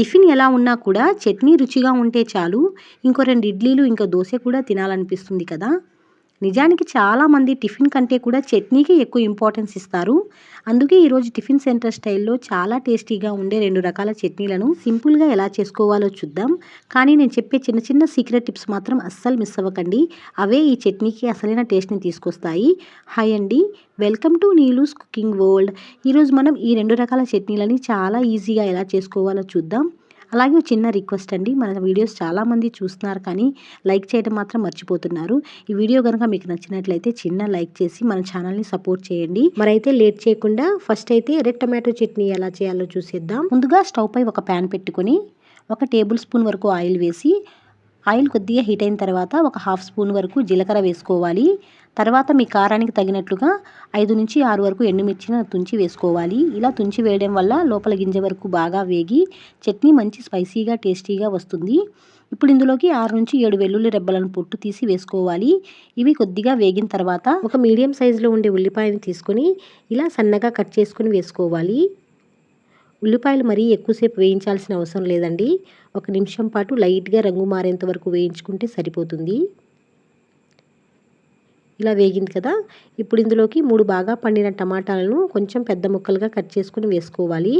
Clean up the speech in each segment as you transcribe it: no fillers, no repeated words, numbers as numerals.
Tiffin ఎలా ఉన్నా కూడా చట్నీ రుచిగా ఉంటే చాలు, ఇంకో 2 ఇడ్లీలు, ఇంకో దోస కూడా తినాలనిపిస్తుంది కదా! నిజానికి చాలామంది టిఫిన్ కంటే కూడా చట్నీకి ఎక్కువ ఇంపార్టెన్స్ ఇస్తారు. అందుకే ఈరోజు టిఫిన్ సెంటర్ స్టైల్‌లో చాలా టేస్టీగా ఉండే 2 రకాల చట్నీలను సింపుల్‌గా ఎలా చేసుకోవాలో చూద్దాం. కానీ నేను చెప్పే చిన్న చిన్న సీక్రెట్ టిప్స్ మాత్రం అస్సలు మిస్ అవ్వకండి. అవే ఈ చట్నీకి అసలైన టేస్ట్‌ని తీసుకొస్తాయి. హాయ్ అండి. Welcome to Neelu's cooking world. ఈరోజు మనం ఈ 2 రకాల చట్నీలని చాలా ఈజీగా ఎలా చేసుకోవాలో చూద్దాం. అలాగే ఒక చిన్న రిక్వెస్ట్ అండి. మన వీడియోస్ చాలామంది చూస్తున్నారు కానీ లైక్ చేయడం మాత్రం మర్చిపోతున్నారు. ఈ వీడియో గనుక మీకు నచ్చినట్లయితే చిన్న లైక్ చేసి మన ఛానల్‌ని సపోర్ట్ చేయండి. మరైతే లేట్ చేయకుండా ఫస్ట్ అయితే రెడ్ టొమాటో చట్నీ ఎలా చేయాలో చూసేద్దాం. ముందుగా స్టవ్ పై ఒక పాన్ పెట్టుకొని 1 టేబుల్ స్పూన్ వరకు ఆయిల్ వేసి, ఆయిల్ కొద్దిగా హీట్ అయిన తర్వాత ఒక హాఫ్ స్పూన్ వరకు జీలకర్ర వేసుకోవాలి. తర్వాత మీ కారానికి తగినట్లుగా 5-6 వరకు ఎండుమిర్చిని తుంచి వేసుకోవాలి. ఇలా తుంచి వేయడం వల్ల లోపల గింజ వరకు బాగా వేగి చట్నీ మంచి స్పైసీగా టేస్టీగా వస్తుంది. ఇప్పుడు ఇందులోకి 6-7 వెల్లుల్లి రెబ్బలను పొట్టు తీసి వేసుకోవాలి. ఇవి కొద్దిగా వేగిన తర్వాత ఒక మీడియం సైజులో ఉండే ఉల్లిపాయని తీసుకొని ఇలా సన్నగా కట్ చేసుకుని వేసుకోవాలి. ఉల్లిపాయలు మరీ ఎక్కువసేపు వేయించాల్సిన అవసరం లేదండి. 1 నిమిషం పాటు లైట్గా రంగు మారేంత వరకు వేయించుకుంటే సరిపోతుంది. ఇలా వేగింది కదా! ఇప్పుడు ఇందులోకి 3 బాగా పండిన టమాటాలను కొంచెం పెద్ద ముక్కలుగా కట్ చేసుకుని వేసుకోవాలి.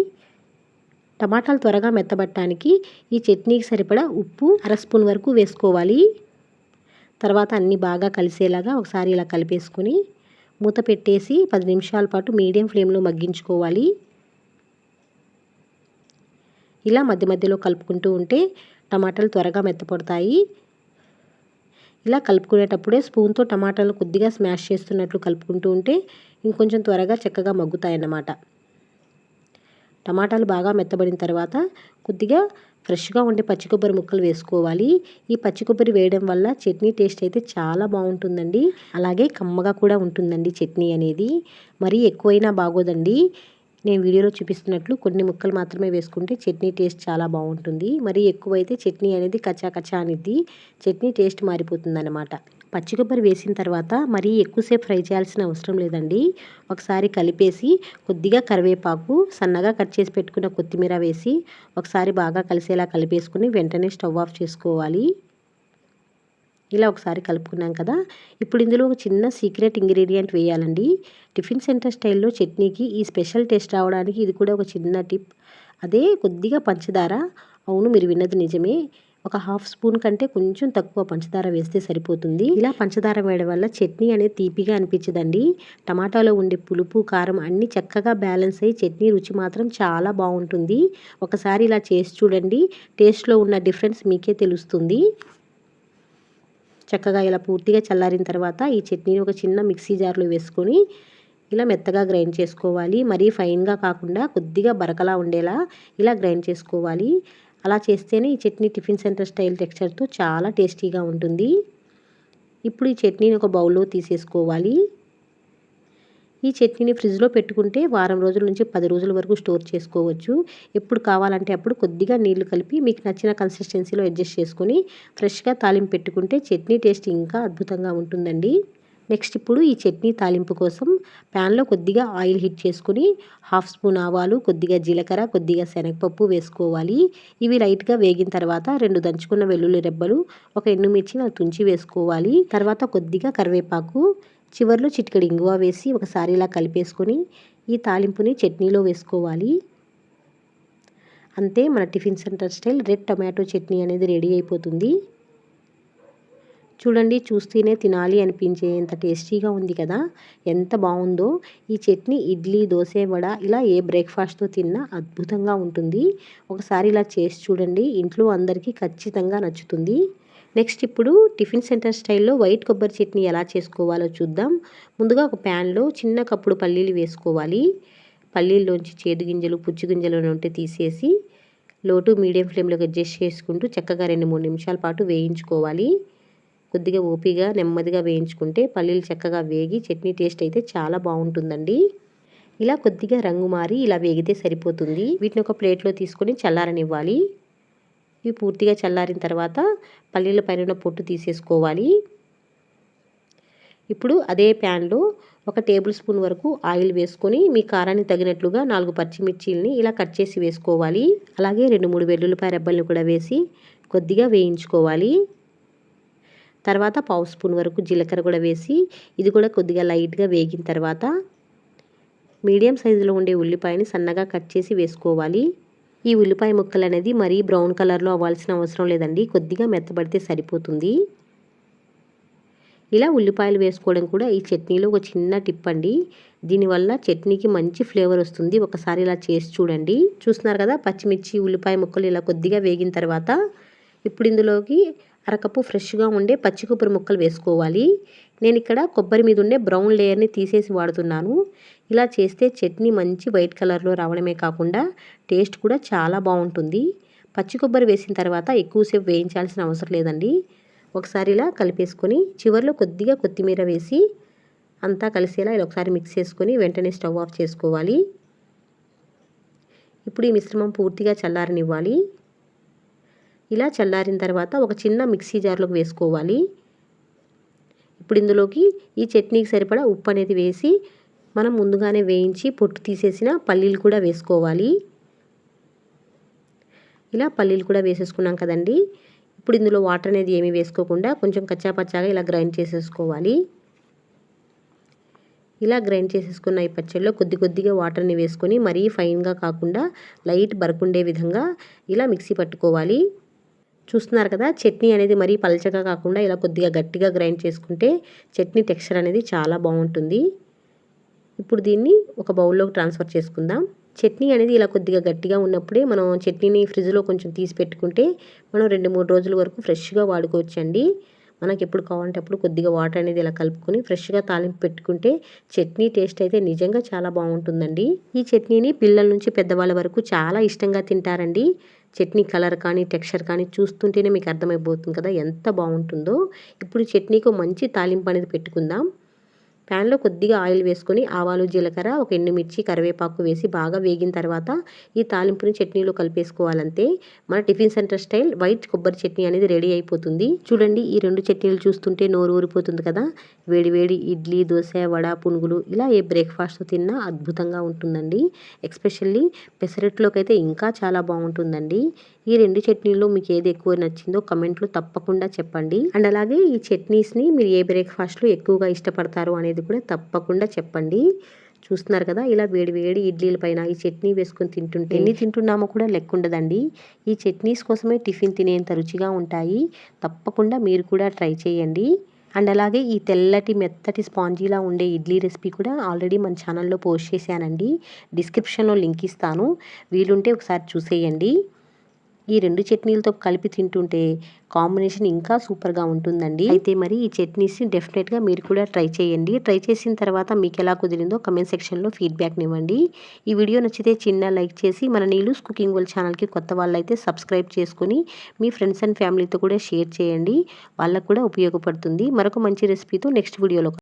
టమాటాలు త్వరగా మెత్తబడటానికి ఈ చట్నీకి సరిపడా ఉప్పు 1/2 స్పూన్ వరకు వేసుకోవాలి. తర్వాత అన్నీ బాగా కలిసేలాగా ఒకసారి ఇలా కలిపేసుకొని మూత పెట్టేసి 10 నిమిషాల పాటు మీడియం ఫ్లేమ్లో మగ్గించుకోవాలి. ఇలా మధ్య మధ్యలో కలుపుకుంటూ ఉంటే టమాటాలు త్వరగా మెత్తపడతాయి. ఇలా కలుపుకునేటప్పుడే స్పూన్తో టమాటాలు కొద్దిగా స్మాష్ చేస్తున్నట్లు కలుపుకుంటూ ఉంటే ఇంకొంచెం త్వరగా చక్కగా మగ్గుతాయన్నమాట. టమాటాలు బాగా మెత్తబడిన తర్వాత కొద్దిగా ఫ్రెష్గా ఉండే పచ్చి కొబ్బరి ముక్కలు వేసుకోవాలి. ఈ పచ్చి కొబ్బరి వేయడం వల్ల చట్నీ టేస్ట్ అయితే చాలా బాగుంటుందండి. అలాగే కమ్మగా కూడా ఉంటుందండి చట్నీ అనేది. మరీ ఎక్కువైనా బాగోదండి. నేను వీడియోలో చూపిస్తున్నట్లు కొన్ని ముక్కలు మాత్రమే వేసుకుంటే చట్నీ టేస్ట్ చాలా బాగుంటుంది. మరీ ఎక్కువైతే చట్నీ అనేది కచ్చా కచ్చా అనిద్ది. చట్నీ టేస్ట్ మారిపోతుందన్నమాట. పచ్చి కొబ్బరి వేసిన తర్వాత మరీ ఎక్కువసేపు ఫ్రై చేయాల్సిన అవసరం లేదండి. ఒకసారి కలిపేసి కొద్దిగా కరివేపాకు, సన్నగా కట్ చేసి పెట్టుకున్న కొత్తిమీర వేసి ఒకసారి బాగా కలిసేలా కలిపేసుకుని వెంటనే స్టవ్ ఆఫ్ చేసుకోవాలి. ఇలా ఒకసారి కలుపుకున్నాం కదా! ఇప్పుడు ఇందులో ఒక చిన్న సీక్రెట్ ఇంగ్రీడియంట్ వేయాలండి. టిఫిన్ సెంటర్ స్టైల్‌లో చట్నీకి ఈ స్పెషల్ టేస్ట్ రావడానికి ఇది కూడా ఒక చిన్న టిప్. అదే కొద్దిగా పంచదార. అవును, మీరు విన్నది నిజమే. ఒక హాఫ్ స్పూన్ కంటే కొంచెం తక్కువ పంచదార వేస్తే సరిపోతుంది. ఇలా పంచదార వేయడం వల్ల చట్నీ అనేది తీపిగా అనిపించదండి. టమాటాలో ఉండే పులుపు, కారం అన్నీ చక్కగా బ్యాలెన్స్ అయ్యి చట్నీ రుచి మాత్రం చాలా బాగుంటుంది. ఒకసారి ఇలా చేసి చూడండి. టేస్ట్‌లో ఉన్న డిఫరెన్స్ మీకే తెలుస్తుంది. చక్కగా ఇలా పూర్తిగా చల్లారిన తర్వాత ఈ చట్నీని ఒక చిన్న మిక్సీ జార్లో వేసుకొని ఇలా మెత్తగా గ్రైండ్ చేసుకోవాలి. మరీ ఫైన్గా కాకుండా కొద్దిగా బరకలా ఉండేలా ఇలా గ్రైండ్ చేసుకోవాలి. అలా చేస్తేనే ఈ చట్నీ టిఫిన్ సెంటర్ స్టైల్ టెక్స్చర్తో చాలా టేస్టీగా ఉంటుంది. ఇప్పుడు ఈ చట్నీని ఒక బౌల్లో తీసేసుకోవాలి. ఈ చట్నీని ఫ్రిడ్జ్లో పెట్టుకుంటే వారం రోజుల నుంచి 10 రోజుల వరకు స్టోర్ చేసుకోవచ్చు. ఎప్పుడు కావాలంటే అప్పుడు కొద్దిగా నీళ్లు కలిపి మీకు నచ్చిన కన్సిస్టెన్సీలో అడ్జస్ట్ చేసుకొని ఫ్రెష్గా తాలింపు పెట్టుకుంటే చట్నీ టేస్ట్ ఇంకా అద్భుతంగా ఉంటుందండి. నెక్స్ట్ ఇప్పుడు ఈ చట్నీ తాలింపు కోసం ప్యాన్లో కొద్దిగా ఆయిల్ హీట్ చేసుకుని హాఫ్ స్పూన్ ఆవాలు, కొద్దిగా జీలకర్ర, కొద్దిగా శనగపప్పు వేసుకోవాలి. ఇవి లైట్గా వేగిన తర్వాత 2 దంచుకున్న వెల్లుల్లి రెబ్బలు, ఒక ఎండుమిర్చిని తుంచి వేసుకోవాలి. తర్వాత కొద్దిగా కరివేపాకు, చివర్లో చిటికెడు ఇంగువ వేసి ఒకసారి ఇలా కలిపేసుకొని ఈ తాలింపుని చట్నీలో వేసుకోవాలి. అంతే, మన tiffin centre style red tomato chutney అనేది రెడీ అయిపోతుంది. చూడండి, చూస్తేనే తినాలి అనిపించేంత టేస్టీగా ఉంది కదా! ఎంత బాగుందో. ఈ చట్నీ ఇడ్లీ, దోస, వడ ఇలా ఏ బ్రేక్ఫాస్ట్తో తిన్నా అద్భుతంగా ఉంటుంది. ఒకసారి ఇలా చేసి చూడండి. ఇంట్లో అందరికీ ఖచ్చితంగా నచ్చుతుంది. నెక్స్ట్ ఇప్పుడు టిఫిన్ సెంటర్ స్టైల్లో వైట్ కొబ్బరి చట్నీ ఎలా చేసుకోవాలో చూద్దాం. ముందుగా ఒక ప్యాన్లో చిన్న కప్పుడు పల్లీలు వేసుకోవాలి. పల్లీల్లోంచి చేదు గింజలు, పుచ్చు గింజలు ఉంటే తీసేసి లో టు మీడియం ఫ్లేమ్లోకి అడ్జస్ట్ చేసుకుంటూ చక్కగా 2-3 నిమిషాల పాటు వేయించుకోవాలి. కొద్దిగా ఓపిగా నెమ్మదిగా వేయించుకుంటే పల్లీలు చక్కగా వేగి చట్నీ టేస్ట్ అయితే చాలా బాగుంటుందండి. ఇలా కొద్దిగా రంగు మారి ఇలా వేగితే సరిపోతుంది. వీటిని ఒక ప్లేట్లో తీసుకొని చల్లారనివ్వాలి. ఇవి పూర్తిగా చల్లారిన తర్వాత పల్లీల పైన పొట్టు తీసేసుకోవాలి. ఇప్పుడు అదే ప్యాన్లో 1 టేబుల్ స్పూన్ వరకు ఆయిల్ వేసుకొని మీ కారానికి తగినట్లుగా 4 పచ్చిమిర్చీలని ఇలా కట్ చేసి వేసుకోవాలి. అలాగే 2-3 వెల్లుల్లిపాయ రెబ్బల్ని కూడా వేసి కొద్దిగా వేయించుకోవాలి. తర్వాత పావు స్పూన్ వరకు జీలకర్ర కూడా వేసి ఇది కూడా కొద్దిగా లైట్గా వేగిన తర్వాత మీడియం సైజులో ఉండే ఉల్లిపాయని సన్నగా కట్ చేసి వేసుకోవాలి. ఈ ఉల్లిపాయ ముక్కలు అనేది మరీ బ్రౌన్ కలర్లో అవ్వాల్సిన అవసరం లేదండి, కొద్దిగా మెత్తబడితే సరిపోతుంది. ఇలా ఉల్లిపాయలు వేసుకోవడం కూడా ఈ చట్నీలో ఒక చిన్న టిప్ అండి. దీనివల్ల చట్నీకి మంచి ఫ్లేవర్ వస్తుంది. ఒకసారి ఇలా చేసి చూడండి. చూస్తున్నారు కదా, పచ్చిమిర్చి ఉల్లిపాయ ముక్కలు ఇలా కొద్దిగా వేగిన తర్వాత ఇప్పుడు ఇందులోకి అరకప్పు ఫ్రెష్గా ఉండే పచ్చి కొబ్బరి ముక్కలు వేసుకోవాలి. నేను ఇక్కడ కొబ్బరి మీద ఉండే బ్రౌన్ లేయర్ని తీసేసి వాడుతున్నాను. ఇలా చేస్తే చట్నీ మంచి వైట్ కలర్లో రావడమే కాకుండా టేస్ట్ కూడా చాలా బాగుంటుంది. పచ్చి కొబ్బరి వేసిన తర్వాత ఎక్కువసేపు వేయించాల్సిన అవసరం లేదండి. ఒకసారి ఇలా కలిపేసుకొని చివరిలో కొద్దిగా కొత్తిమీర వేసి అంతా కలిసేలా ఇలా ఒకసారి మిక్స్ చేసుకొని వెంటనే స్టవ్ ఆఫ్ చేసుకోవాలి. ఇప్పుడు ఈ మిశ్రమం పూర్తిగా చల్లారనివ్వాలి. ఇలా చల్లారిన తర్వాత ఒక చిన్న మిక్సీ జార్లోకి వేసుకోవాలి. ఇప్పుడు ఇందులోకి ఈ చట్నీకి సరిపడా ఉప్పు అనేది వేసి మనం ముందుగానే వేయించి పొట్టు తీసేసిన పల్లీలు కూడా వేసుకోవాలి. ఇలా పల్లీలు కూడా వేసేసుకున్నాం కదండి. ఇప్పుడు ఇందులో వాటర్ అనేది ఏమీ వేసుకోకుండా కొంచెం కచ్చాపచ్చాగా ఇలా గ్రైండ్ చేసేసుకోవాలి. ఇలా గ్రైండ్ చేసేసుకున్న ఈ పచ్చడిలో కొద్దిగా వాటర్ని వేసుకొని మరీ ఫైన్గా కాకుండా లైట్ బరకుండే విధంగా ఇలా మిక్సీ పట్టుకోవాలి. చూస్తున్నారు కదా, చట్నీ అనేది మరీ పలచగా కాకుండా ఇలా కొద్దిగా గట్టిగా గ్రైండ్ చేసుకుంటే చట్నీ టెక్స్చర్ అనేది చాలా బాగుంటుంది. ఇప్పుడు దీన్ని ఒక బౌల్లోకి ట్రాన్స్ఫర్ చేసుకుందాం. చట్నీ అనేది ఇలా కొద్దిగా గట్టిగా ఉన్నప్పుడే మనం చట్నీని ఫ్రిడ్జ్లో కొంచెం తీసి పెట్టుకుంటే మనం 2-3 రోజుల వరకు ఫ్రెష్గా వాడుకోవచ్చండి. మనకి ఎప్పుడు కావాలంటే అప్పుడు కొద్దిగా వాటర్ అనేది ఇలా కలుపుకొని ఫ్రెష్గా తాలింపు పెట్టుకుంటే చట్నీ టేస్ట్ అయితే నిజంగా చాలా బాగుంటుందండి. ఈ చట్నీని పిల్లల నుంచి పెద్దవాళ్ళ వరకు చాలా ఇష్టంగా తింటారండి. చట్నీ కలర్ కానీ టెక్స్చర్ కానీ చూస్తుంటేనే మీకు అర్థమైపోతుంది కదా ఎంత బాగుంటుందో. ఇప్పుడు చట్నీకి మంచి తాలింపు అనేది పెట్టుకుందాం. ప్యాన్లో కొద్దిగా ఆయిల్ వేసుకొని ఆవాలు, జీలకర్ర, ఒక ఎండుమిర్చి, కరివేపాకు వేసి బాగా వేగిన తర్వాత ఈ తాలింపుని చట్నీలో కలిపేసుకోవాలంతే. మన టిఫిన్ సెంటర్ స్టైల్ వైట్ కొబ్బరి చట్నీ అనేది రెడీ అయిపోతుంది. చూడండి, ఈ 2 చట్నీలు చూస్తుంటే నోరు ఊరిపోతుంది కదా. వేడి వేడి ఇడ్లీ, దోశ, వడ, పునుగులు ఇలా ఏ బ్రేక్ఫాస్ట్తో తిన్నా అద్భుతంగా ఉంటుందండి. ఎస్పెషల్లీ పెసరట్లోకి అయితే ఇంకా చాలా బాగుంటుందండి. ఈ 2 చట్నీల్లో మీకు ఏది ఎక్కువ నచ్చిందో కమెంట్లో తప్పకుండా చెప్పండి. అండ్ అలాగే ఈ చట్నీస్ని మీరు ఏ బ్రేక్ఫాస్ట్లో ఎక్కువగా ఇష్టపడతారు అనేది కూడా తప్పకుండా చెప్పండి. చూస్తున్నారు కదా, ఇలా వేడి వేడి ఇడ్లీల పైన ఈ చట్నీ వేసుకొని తింటుంటే ఎన్ని తింటున్నామో కూడా లెక్క ఉండదండి. ఈ చట్నీస్ కోసమే టిఫిన్ తినేంత రుచిగా ఉంటాయి. తప్పకుండా మీరు కూడా ట్రై చేయండి. అండ్ అలాగే ఈ తెల్లటి మెత్తటి స్పాంజీలా ఉండే ఇడ్లీ రెసిపీ కూడా ఆల్రెడీ మన ఛానల్లో పోస్ట్ చేశానండి. డిస్క్రిప్షన్లో లింక్ ఇస్తాను, వీలుంటే ఒకసారి చూసేయండి. ఈ 2 చట్నీలతో కలిపి తింటుంటే కాంబినేషన్ ఇంకా సూపర్గా ఉంటుందండి. అయితే మరి ఈ చట్నీస్ని డెఫినెట్గా మీరు కూడా ట్రై చేయండి. ట్రై చేసిన తర్వాత మీకు ఎలా కుదిరిందో కమెంట్ సెక్షన్లో ఫీడ్బ్యాక్ని ఇవ్వండి. ఈ వీడియో నచ్చితే చిన్న లైక్ చేసి మన నీలూస్ కుకింగ్ వరల్డ్ ఛానల్కి కొత్త వాళ్ళైతే సబ్స్క్రైబ్ చేసుకొని మీ ఫ్రెండ్స్ అండ్ ఫ్యామిలీతో కూడా షేర్ చేయండి. వాళ్ళకు కూడా ఉపయోగపడుతుంది. మరొక మంచి రెసిపీతో నెక్స్ట్ వీడియోలో